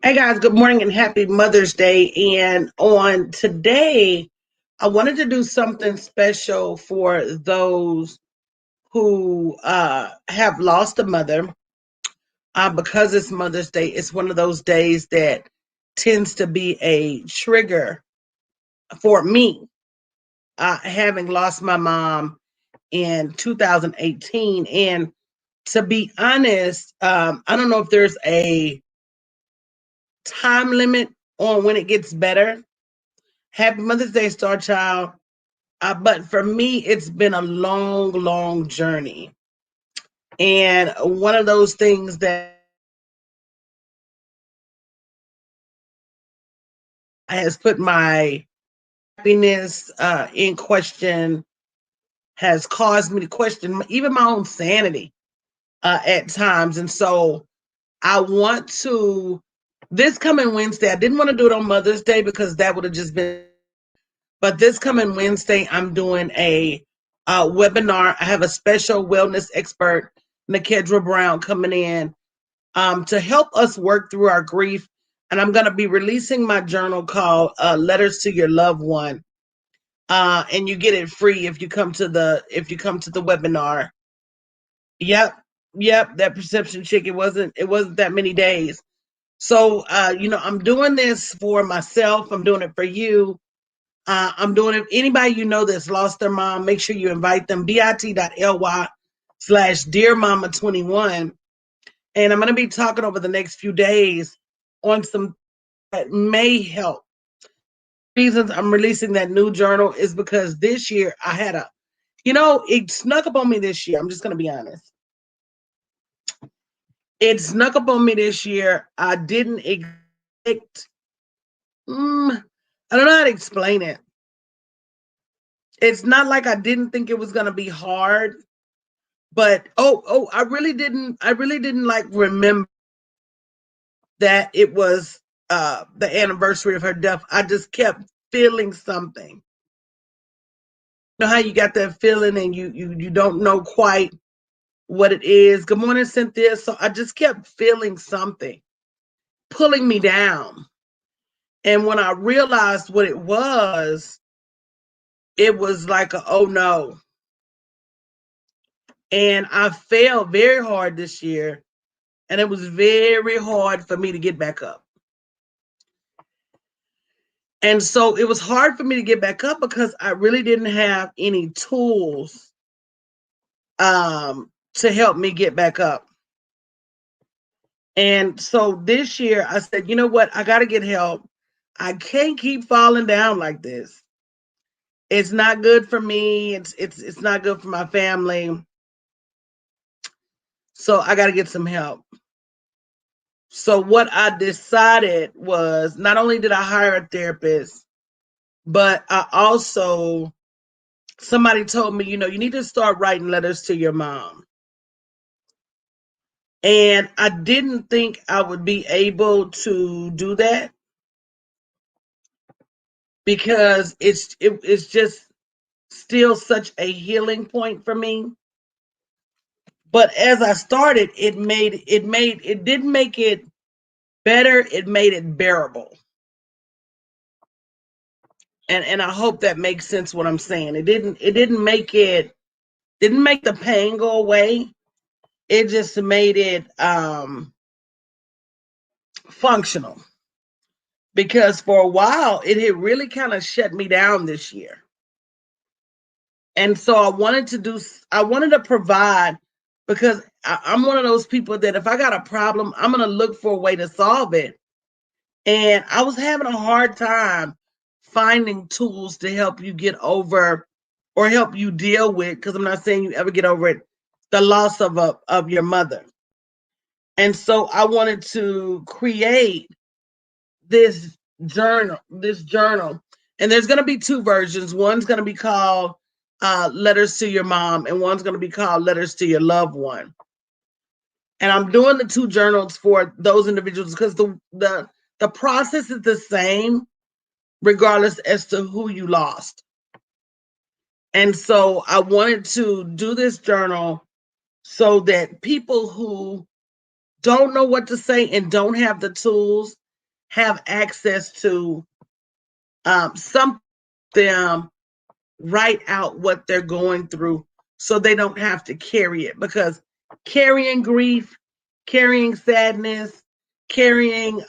Hey guys, good morning and happy Mother's Day. And on today, I wanted to do something special for those who have lost a mother. Because it's Mother's Day, it's one of those days that tends to be a trigger for me. Having lost my mom in 2018. And to be honest, I don't know if there's a time limit on when it gets better. Happy Mother's Day, Star Child. But for me, it's been a long, long journey. And one of those things that has put my happiness in question, has caused me to question even my own sanity at times. And so I want to, this coming Wednesday, I didn't want to do it on Mother's Day because that would have just been, but this coming Wednesday, I'm doing a webinar. I have a special wellness expert, Nikedra Brown, coming in to help us work through our grief. And I'm going to be releasing my journal called Letters to Your Loved One. And you get it free if you come to the webinar. Yep, yep, that perception chick. It wasn't that many days. So I'm doing this for myself. I'm doing it for you. I'm doing it. Anybody you know that's lost their mom, make sure you invite them. bit.ly/Dear Mama 21. And I'm going to be talking over the next few days on some that may help. Reasons I'm releasing that new journal is because this year I had it snuck up on me this year. I'm just going to be honest. It snuck up on me this year. I didn't expect, I don't know how to explain it. It's not like I didn't think it was going to be hard, but I really didn't like remember that it was the anniversary of her death. I just kept feeling something. You know how you got that feeling and you don't know quite what it is. Good morning, Cynthia. So I just kept feeling something pulling me down. And when I realized what it was like a oh no. And I fell very hard this year. And it was very hard for me to get back up. And so it was hard for me to get back up because I really didn't have any tools to help me get back up. And so this year I said, you know what? I got to get help. I can't keep falling down like this. It's not good for me. It's not good for my family. So I got to get some help. So what I decided was not only did I hire a therapist, but I also somebody told me, you need to start writing letters to your mom. And I didn't think I would be able to do that because it's just still such a healing point for me. But as I started, it didn't make it better, it made it bearable. And I hope that makes sense what I'm saying. It didn't make the pain go away. It just made it functional. Because for a while it had really kind of shut me down this year. And so I wanted to provide because I'm one of those people that if I got a problem, I'm going to look for a way to solve it. And I was having a hard time finding tools to help you get over or help you deal with, because I'm not saying you ever get over it, the loss of your mother. And so I wanted to create this journal. And there's going to be two versions. One's going to be called Letters to Your Mom, and one's going to be called Letters to Your Loved One. And I'm doing the two journals for those individuals because the process is the same regardless as to who you lost. And so I wanted to do this journal so that people who don't know what to say and don't have the tools have access to some them write out what they're going through so they don't have to carry it, because carrying grief, carrying sadness, carrying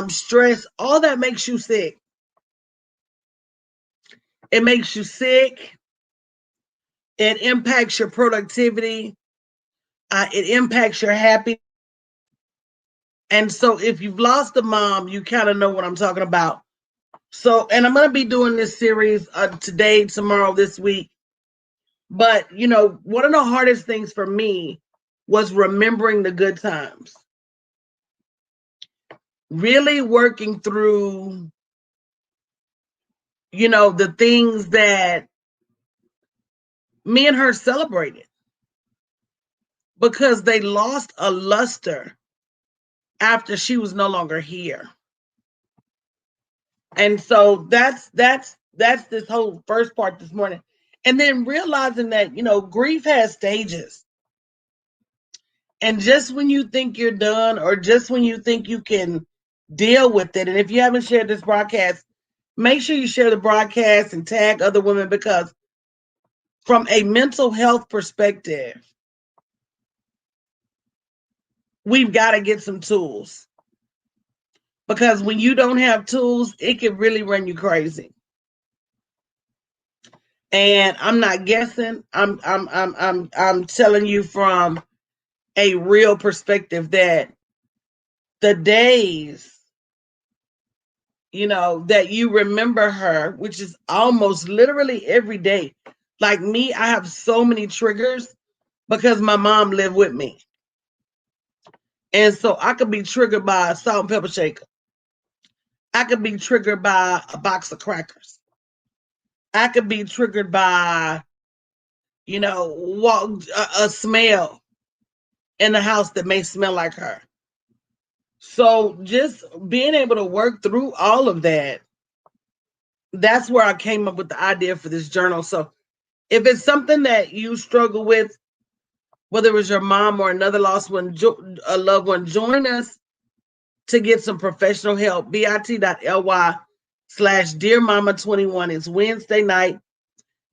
stress, all that makes you sick. It makes you sick. It impacts your productivity. It impacts your happiness. And so if you've lost a mom, you kind of know what I'm talking about. So, and I'm going to be doing this series today, tomorrow, this week. But, you know, one of the hardest things for me was remembering the good times. Really working through, you know, the things that me and her celebrated, because they lost a luster after she was no longer here. And so that's this whole first part this morning. And then realizing that, you know, grief has stages. And just when you think you're done, or just when you think you can deal with it, and if you haven't shared this broadcast, make sure you share the broadcast and tag other women, because from a mental health perspective, we've got to get some tools. Because when you don't have tools, it can really run you crazy. And I'm not guessing. I'm telling you from a real perspective that the days, you know, that you remember her, which is almost literally every day. Like me, I have so many triggers because my mom lived with me. And so I could be triggered by a salt and pepper shaker. I could be triggered by a box of crackers. I could be triggered by, you know, a smell in the house that may smell like her. So just being able to work through all of that, that's where I came up with the idea for this journal. So if it's something that you struggle with, whether it was your mom or another lost one, a loved one, join us to get some professional help. bit.ly/dearmama21. It's Wednesday night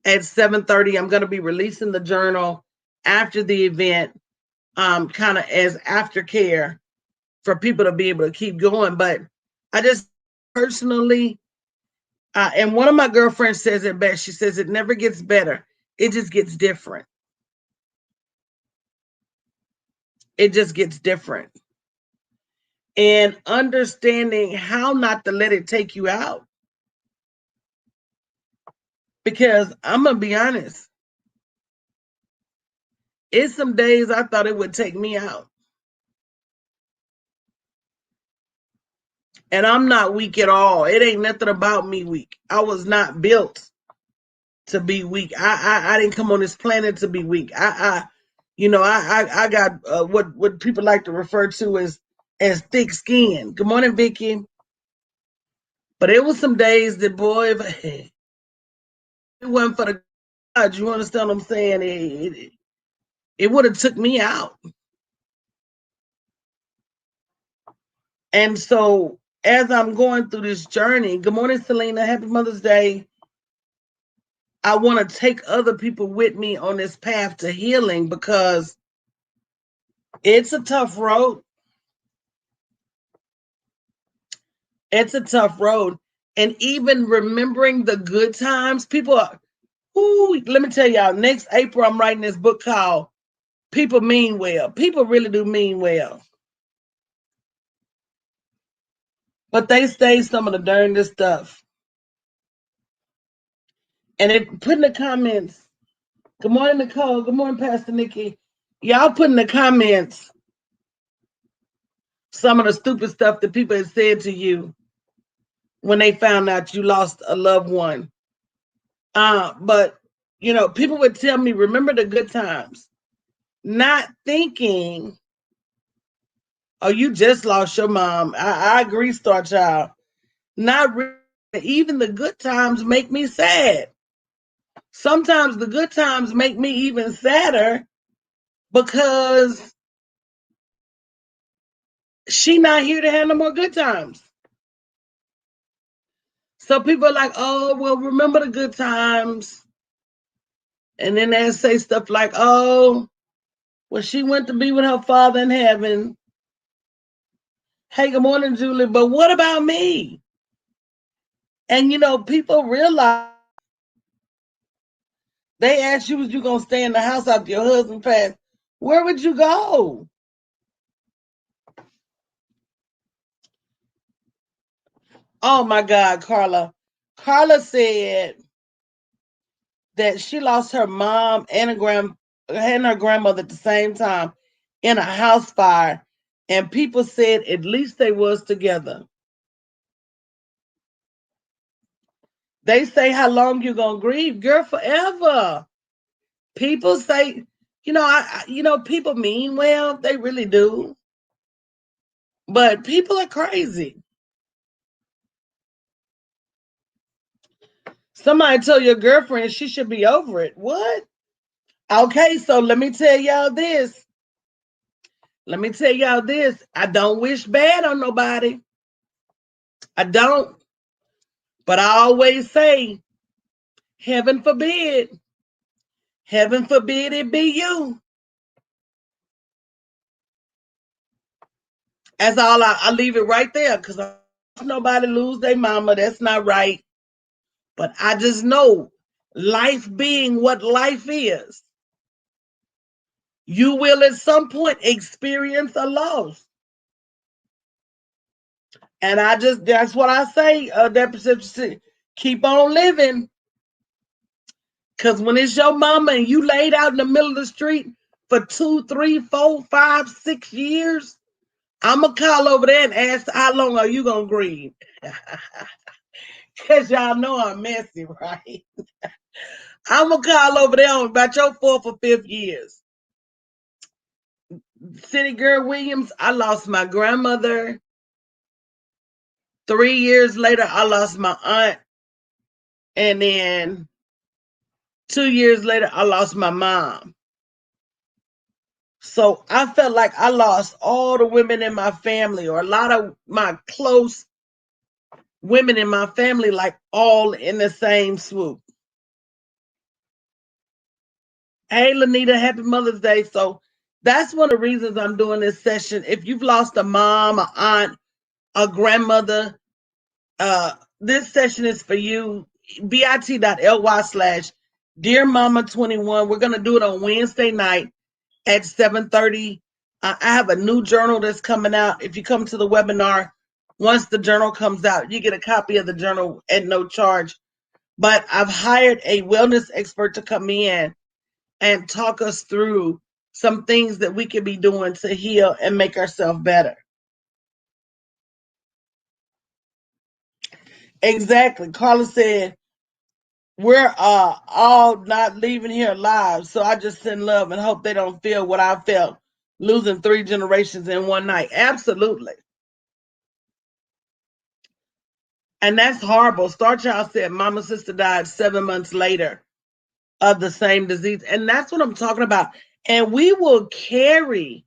at 7:30. I'm going to be releasing the journal after the event, kind of as aftercare for people to be able to keep going. But I just personally, and one of my girlfriends says it best. She says it never gets better. It just gets different. It just gets different. And understanding how not to let it take you out. Because I'm going to be honest, it's some days I thought it would take me out. And I'm not weak at all. It ain't nothing about me weak. I was not built to be weak. I didn't come on this planet to be weak. I got what people like to refer to as thick skin. Good morning, Vicky. But it was some days that, boy, if it wasn't for the God, you understand what I'm saying? It would have took me out. And so as I'm going through this journey, good morning, Selena. Happy Mother's Day. I want to take other people with me on this path to healing, because it's a tough road. It's a tough road. And even remembering the good times, people are, let me tell y'all, next April, I'm writing this book called People Mean Well. People really do mean well. But they say some of the darndest stuff. And it put in the comments, good morning, Nicole. Good morning, Pastor Nikki. Y'all put in the comments some of the stupid stuff that people had said to you when they found out you lost a loved one. But, you know, people would tell me, remember the good times. Not thinking, oh, you just lost your mom. I agree, Star Child. Not really. Even the good times make me sad. Sometimes the good times make me even sadder, because She not here to have no more good times. So people are like, oh, well, remember the good times. And then they say stuff like, oh, well, she went to be with her father in heaven. Hey, good morning, Julie. But what about me? And people realize they asked you, was you gonna stay in the house after your husband passed? Where would you go? Oh my God, Carla. Carla said that she lost her mom and her grandmother at the same time in a house fire, and people said at least they was together. They say how long you gonna grieve, girl? Forever. People say, people mean well, they really do, but people are crazy. Somebody told your girlfriend she should be over it. What? Okay, so let me tell y'all this. I don't wish bad on nobody. I don't. But I always say, heaven forbid it be you. That's all I leave it right there because nobody lose their mama. That's not right. But I just know life being what life is, you will at some point experience a loss. And that's what I say, that keep on living. Because when it's your mama and you laid out in the middle of the street for 2, 3, 4, 5, 6 years, I'm going to call over there and ask, how long are you going to grieve? Because y'all know I'm messy, right? I'm going to call over there on about your 4th or 5th years. City Girl Williams, I lost my grandmother. 3 years later, I lost my aunt. And then 2 years later, I lost my mom. So I felt like I lost all the women in my family, or a lot of my close women in my family, like all in the same swoop. Hey, Lanita, happy Mother's Day. So that's one of the reasons I'm doing this session. If you've lost a mom, an aunt, a grandmother, this session is for you. bit.ly/Dear Mama 21. We're going to do it on Wednesday night at 7:30. I have a new journal that's coming out. If you come to the webinar, once the journal comes out, you get a copy of the journal at no charge. But I've hired a wellness expert to come in and talk us through some things that we could be doing to heal and make ourselves better. Exactly. Carla said, we're all not leaving here alive. So I just send love and hope they don't feel what I felt losing 3 generations in one night. Absolutely. And that's horrible. Star Child said mama's sister died 7 months later of the same disease. And that's what I'm talking about. And we will carry.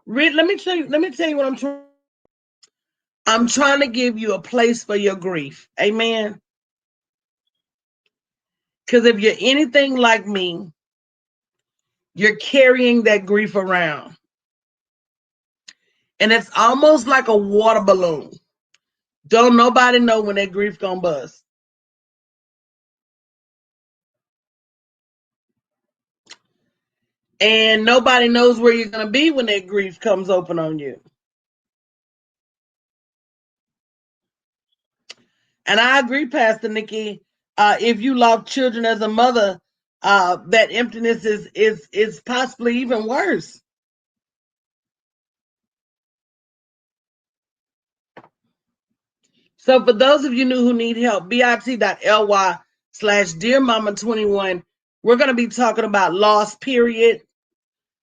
Let me tell you what I'm trying to give you a place for your grief. Amen. Because if you're anything like me, you're carrying that grief around. And it's almost like a water balloon. Don't nobody know when that grief gonna bust. And nobody knows where you're gonna be when that grief comes open on you. And I agree, Pastor Nikki. If you lost children as a mother, that emptiness is possibly even worse. So for those of you new who need help, bit.ly/Dear Mama 21. We're going to be talking about loss, period.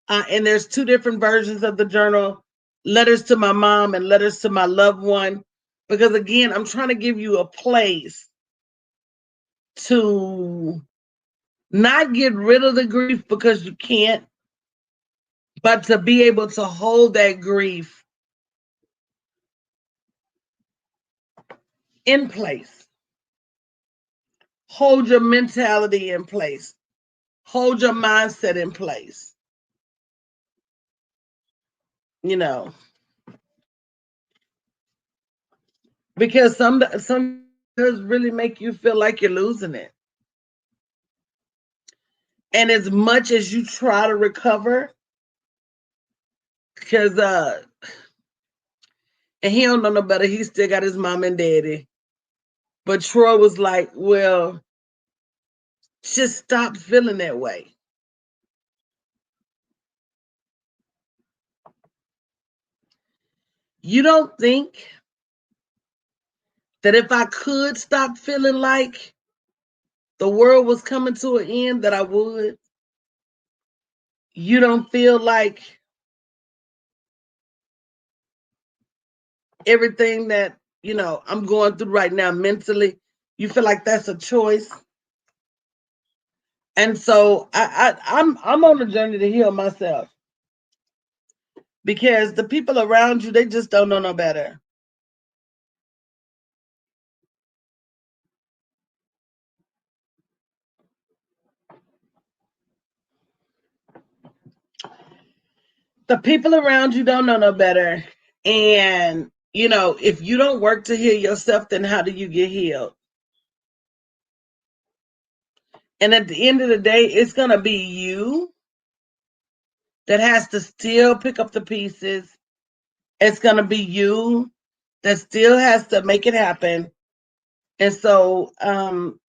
And there's 2 different versions of the journal, letters to my mom and letters to my loved one. Because again, I'm trying to give you a place to not get rid of the grief because you can't, but to be able to hold that grief in place. Hold your mentality in place. Hold your mindset in place. You know, because some does really make you feel like you're losing it. And as much as you try to recover, because and he don't know no better, he still got his mom and daddy. But Troy was like, well, just stop feeling that way. You don't think that if I could stop feeling like the world was coming to an end, that I would? You don't feel like everything that, I'm going through right now mentally, you feel like that's a choice? And so I'm on a journey to heal myself, because the people around you, they just don't know no better. The people around you don't know no better. And, if you don't work to heal yourself, then how do you get healed? And at the end of the day, it's going to be you that has to still pick up the pieces. It's going to be you that still has to make it happen. And so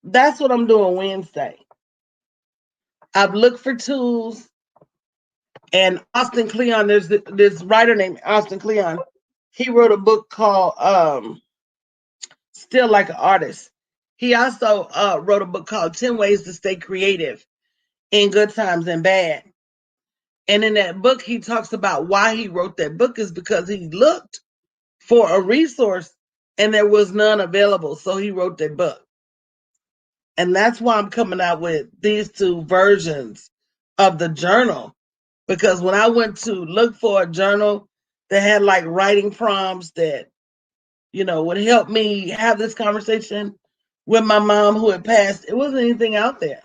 that's what I'm doing Wednesday. I've looked for tools, and Austin Kleon, there's this writer named Austin Kleon. He wrote a book called Still Like an Artist. He also wrote a book called 10 Ways to Stay Creative in Good Times and Bad. And in that book, he talks about why he wrote that book is because he looked for a resource and there was none available. So he wrote that book. And that's why I'm coming out with these two versions of the journal. Because when I went to look for a journal that had like writing prompts that, would help me have this conversation with my mom who had passed, it wasn't anything out there.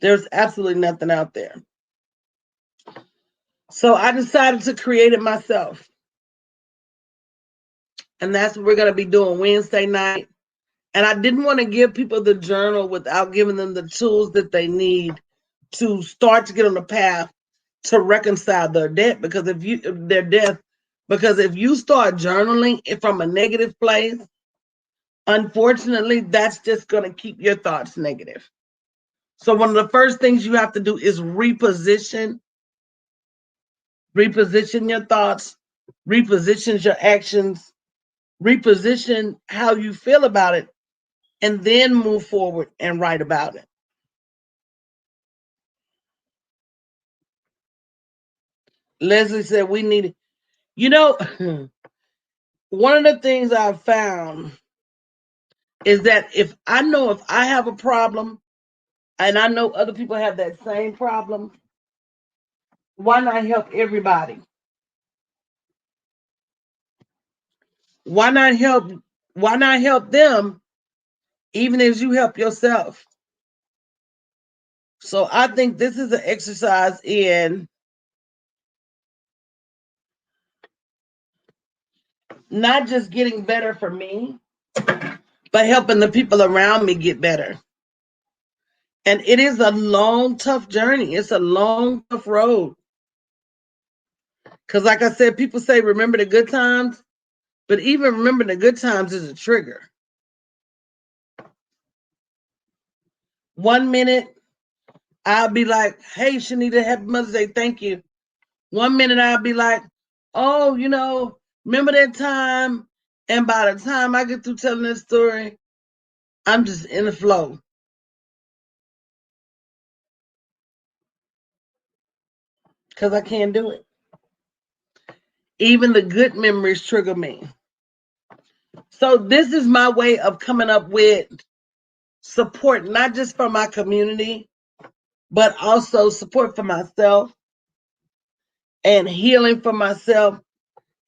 There's absolutely nothing out there. So I decided to create it myself. And that's what we're going to be doing Wednesday night. And I didn't want to give people the journal without giving them the tools that they need to start to get on the path to reconcile their debt. Because if you start journaling it from a negative place, unfortunately, that's just going to keep your thoughts negative. So one of the first things you have to do is reposition your thoughts, reposition your actions, reposition how you feel about it, and then move forward and write about it. Leslie said we need it. One of the things I've found is that if I have a problem and I know other people have that same problem, why not help everybody? Why not help them even as you help yourself? So I think this is an exercise in not just getting better for me, but helping the people around me get better. And it is a long, tough journey. It's a long, tough road. Because like I said, people say, remember the good times, but even remembering the good times is a trigger. 1 minute, I'll be like, hey, Shanita, happy Mother's Day, thank you. 1 minute, I'll be like, oh, remember that time? And by the time I get through telling this story, I'm just in the flow. Because I can't do it. Even the good memories trigger me. So this is my way of coming up with support, not just for my community, but also support for myself and healing for myself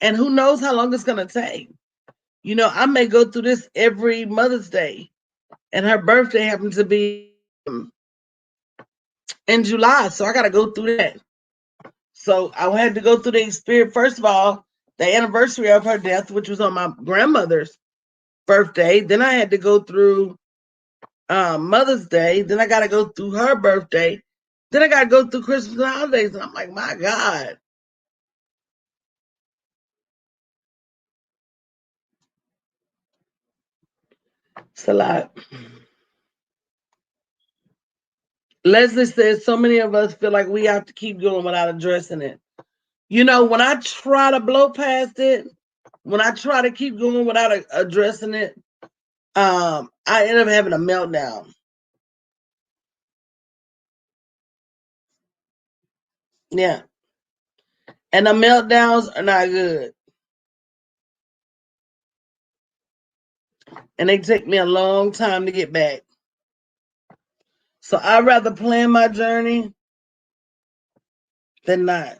And who knows how long it's going to take. You know, I may go through this every Mother's Day, and her birthday happens to be in July. So I got to go through that. So I had to go through the experience. First of all, the anniversary of her death, which was on my grandmother's birthday. Then I had to go through Mother's Day. Then I got to go through her birthday. Then I got to go through Christmas and holidays. And I'm like, my God. It's a lot. Leslie says so many of us feel like we have to keep going without addressing it. You know, when I try to blow past it, when I try to keep going without addressing it, I end up having a meltdown. Yeah. And the meltdowns are not good. And they take me a long time to get back. So I'd rather plan my journey than not.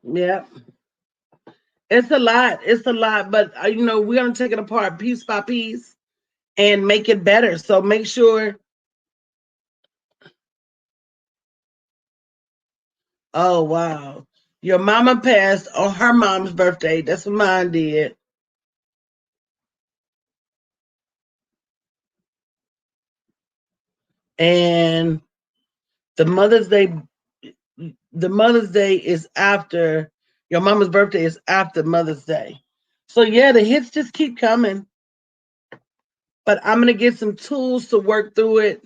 Yeah. It's a lot. It's a lot. But, you know, we're going to take it apart piece by piece and make it better. So make sure. Oh, wow. Your mama passed on her mom's birthday. That's what mine did. And the Mother's Day, is after your mama's birthday is after Mother's Day. So yeah, the hits just keep coming. But I'm gonna get some tools to work through it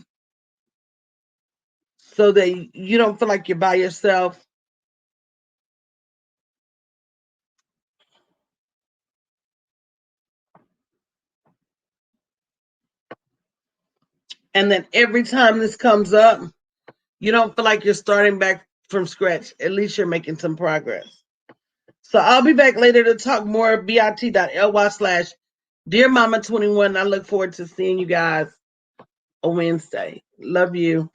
so that you don't feel like you're by yourself. And then every time this comes up, you don't feel like you're starting back from scratch. At least you're making some progress. So I'll be back later to talk more. bit.ly/Dear Mama 21. I look forward to seeing you guys on Wednesday. Love you.